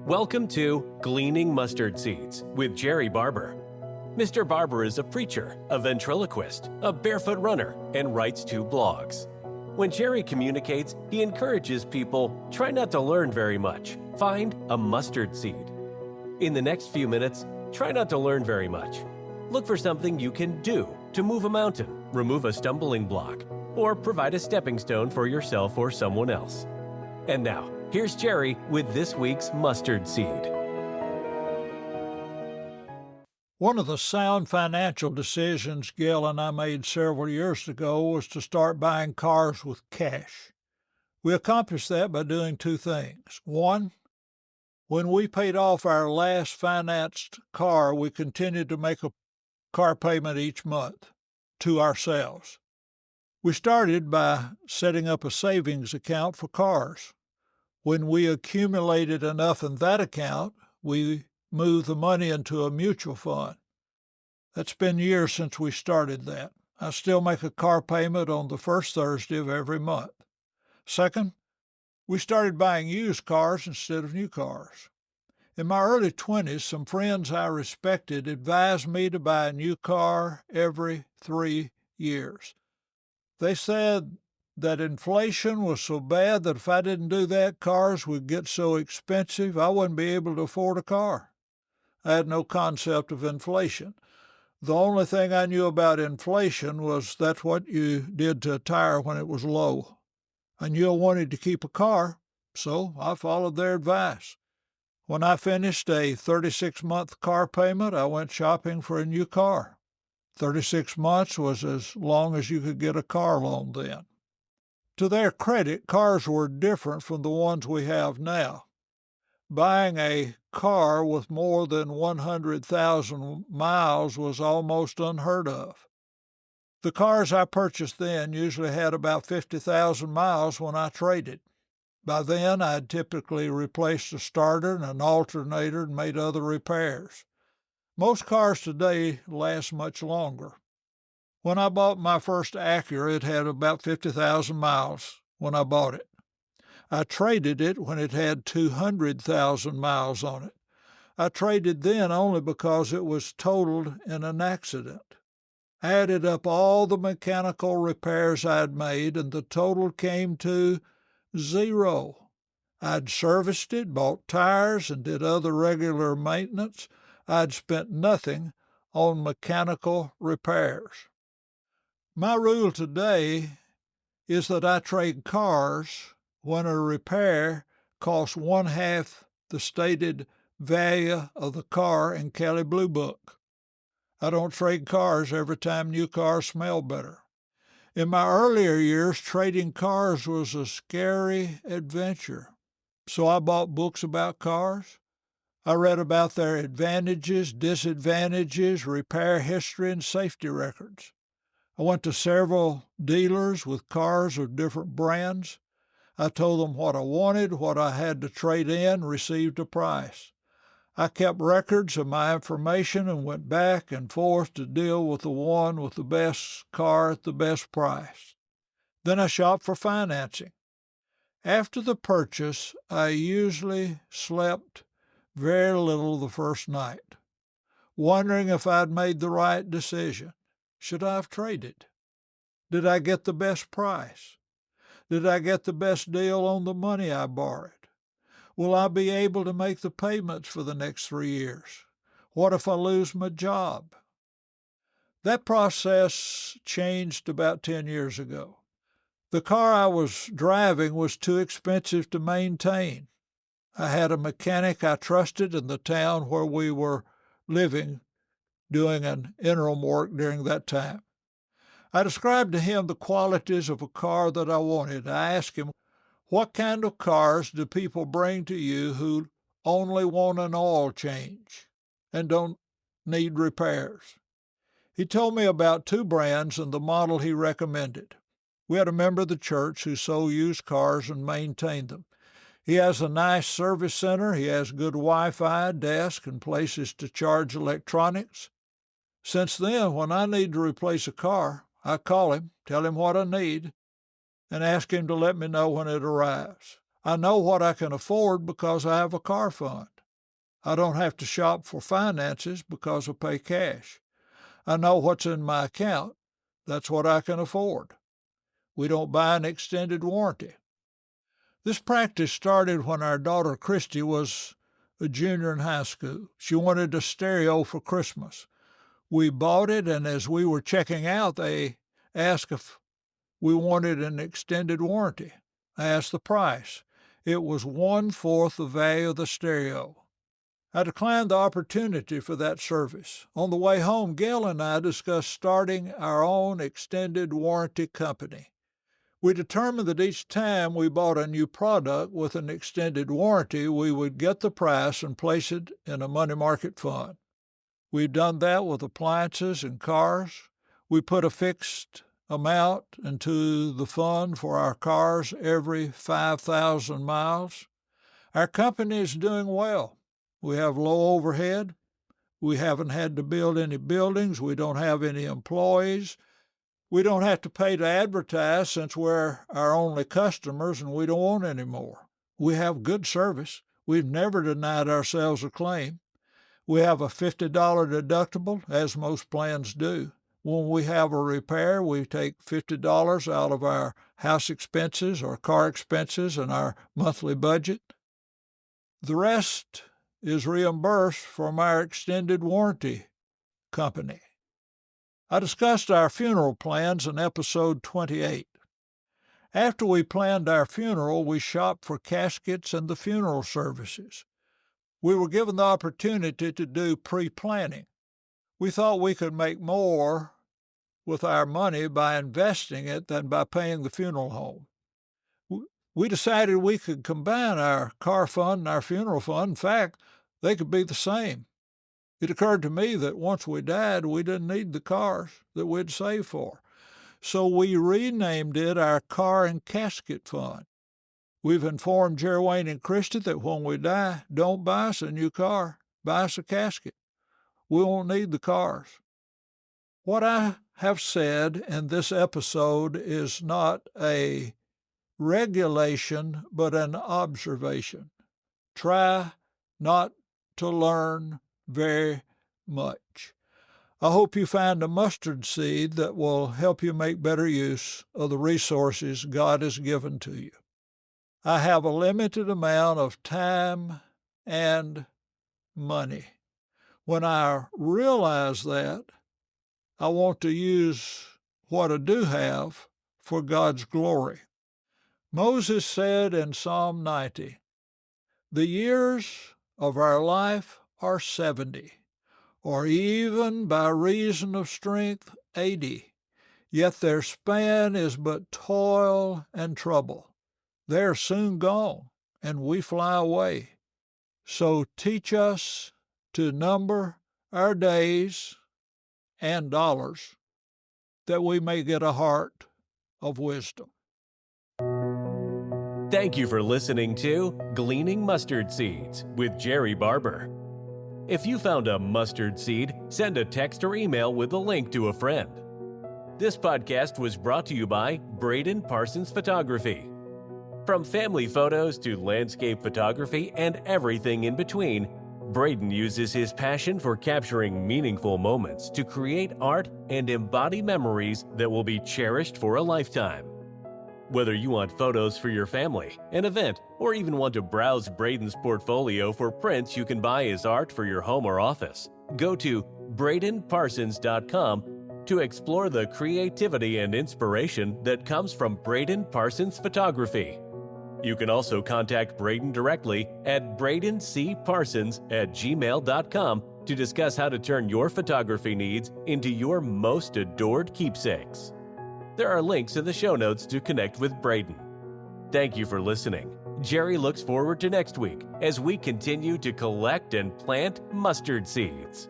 Welcome to Gleaning Mustard Seeds with Jerrie Barber. Mr. Barber is a preacher, a ventriloquist, a barefoot runner, and writes 2 blogs. When Jerrie communicates, he encourages people, try not to learn very much. Find a mustard seed. In the next few minutes, try not to learn very much. Look for something you can do to move a mountain, remove a stumbling block, or provide a stepping stone for yourself or someone else. And now, here's Jerrie with this week's mustard seed. One of the sound financial decisions Gail and I made several years ago was to start buying cars with cash. We accomplished that by doing 2 things. One, when we paid off our last financed car, we continued to make a car payment each month to ourselves. We started by setting up a savings account for cars. When we accumulated enough in that account, we moved the money into a mutual fund. That's been years since we started that. I still make a car payment on the first Thursday of every month. Second, we started buying used cars instead of new cars. In my early 20s, some friends I respected advised me to buy a new car every 3 years. They said that inflation was so bad that if I didn't do that, cars would get so expensive I wouldn't be able to afford a car. I had no concept of inflation. The only thing I knew about inflation was that's what you did to a tire when it was low. I knew I wanted to keep a car, so I followed their advice. When I finished a 36-month car payment, I went shopping for a new car. 36 months was as long as you could get a car loan then. To their credit, cars were different from the ones we have now. Buying a car with more than 100,000 miles was almost unheard of. The cars I purchased then usually had about 50,000 miles when I traded. By then, I'd typically replaced a starter and an alternator and made other repairs. Most cars today last much longer. When I bought my first Acura, it had about 50,000 miles when I bought it. I traded it when it had 200,000 miles on it. I traded then only because it was totaled in an accident. I added up all the mechanical repairs I'd made, and the total came to 0. I'd serviced it, bought tires, and did other regular maintenance. I'd spent nothing on mechanical repairs. My rule today is that I trade cars when a repair costs 1/2 the stated value of the car in Kelley Blue Book. I don't trade cars every time new cars smell better. In my earlier years, trading cars was a scary adventure. So I bought books about cars. I read about their advantages, disadvantages, repair history, and safety records. I went to several dealers with cars of different brands. I told them what I wanted, what I had to trade in, received a price. I kept records of my information and went back and forth to deal with the one with the best car at the best price. Then I shopped for financing. After the purchase, I usually slept very little the first night, wondering if I'd made the right decision. Should I have traded? Did I get the best price? Did I get the best deal on the money I borrowed? Will I be able to make the payments for the next 3 years? What if I lose my job? That process changed about 10 years ago. The car I was driving was too expensive to maintain. I had a mechanic I trusted in the town where we were living, doing an interim work during that time. I described to him the qualities of a car that I wanted. I asked him, what kind of cars do people bring to you who only want an oil change and don't need repairs? He told me about 2 brands and the model he recommended. We had a member of the church who sold used cars and maintained them. He has a nice service center. He has good Wi-Fi, desk, and places to charge electronics. Since then, when I need to replace a car, I call him, tell him what I need, and ask him to let me know when it arrives. I know what I can afford because I have a car fund. I don't have to shop for finances because I pay cash. I know what's in my account. That's what I can afford. We don't buy an extended warranty. This practice started when our daughter Christy was a junior in high school. She wanted a stereo for Christmas. We bought it, and as we were checking out, they asked if we wanted an extended warranty. I asked the price. It was 1/4 the value of the stereo. I declined the opportunity for that service. On the way home, Gail and I discussed starting our own extended warranty company. We determined that each time we bought a new product with an extended warranty, we would get the price and place it in a money market fund. We've done that with appliances and cars. We put a fixed amount into the fund for our cars every 5,000 miles. Our company is doing well. We have low overhead. We haven't had to build any buildings. We don't have any employees. We don't have to pay to advertise since we're our only customers and we don't want any more. We have good service. We've never denied ourselves a claim. We have a $50 deductible, as most plans do. When we have a repair, we take $50 out of our house expenses or car expenses and our monthly budget. The rest is reimbursed from our extended warranty company. I discussed our funeral plans in episode 28. After we planned our funeral, we shopped for caskets and the funeral services. We were given the opportunity to do pre-planning. We thought we could make more with our money by investing it than by paying the funeral home. We decided we could combine our car fund and our funeral fund. In fact, they could be the same. It occurred to me that once we died, we didn't need the cars that we'd saved for. So we renamed it our Car and Casket Fund. We've informed Jerrie Wayne and Christy that when we die, don't buy us a new car, buy us a casket. We won't need the cars. What I have said in this episode is not a regulation, but an observation. Try not to learn very much. I hope you find a mustard seed that will help you make better use of the resources God has given to you. I have a limited amount of time and money. When I realize that, I want to use what I do have for God's glory. Moses said in Psalm 90, "The years of our life are 70, or even by reason of strength 80, yet their span is but toil and trouble. They are soon gone, and we fly away. So teach us to number our days and dollars, that we may get a heart of wisdom." Thank you for listening to Gleaning Mustard Seeds with Jerrie Barber. If you found a mustard seed, send a text or email with a link to a friend. This podcast was brought to you by Braden Parsons Photography. From family photos to landscape photography and everything in between, Braden uses his passion for capturing meaningful moments to create art and embody memories that will be cherished for a lifetime. Whether you want photos for your family, an event, or even want to browse Braden's portfolio for prints you can buy as art for your home or office, go to bradenparsons.com to explore the creativity and inspiration that comes from Braden Parsons Photography. You can also contact Braden directly at bradencparsons@gmail.com to discuss how to turn your photography needs into your most adored keepsakes. There are links in the show notes to connect with Braden. Thank you for listening. Jerrie looks forward to next week as we continue to collect and plant mustard seeds.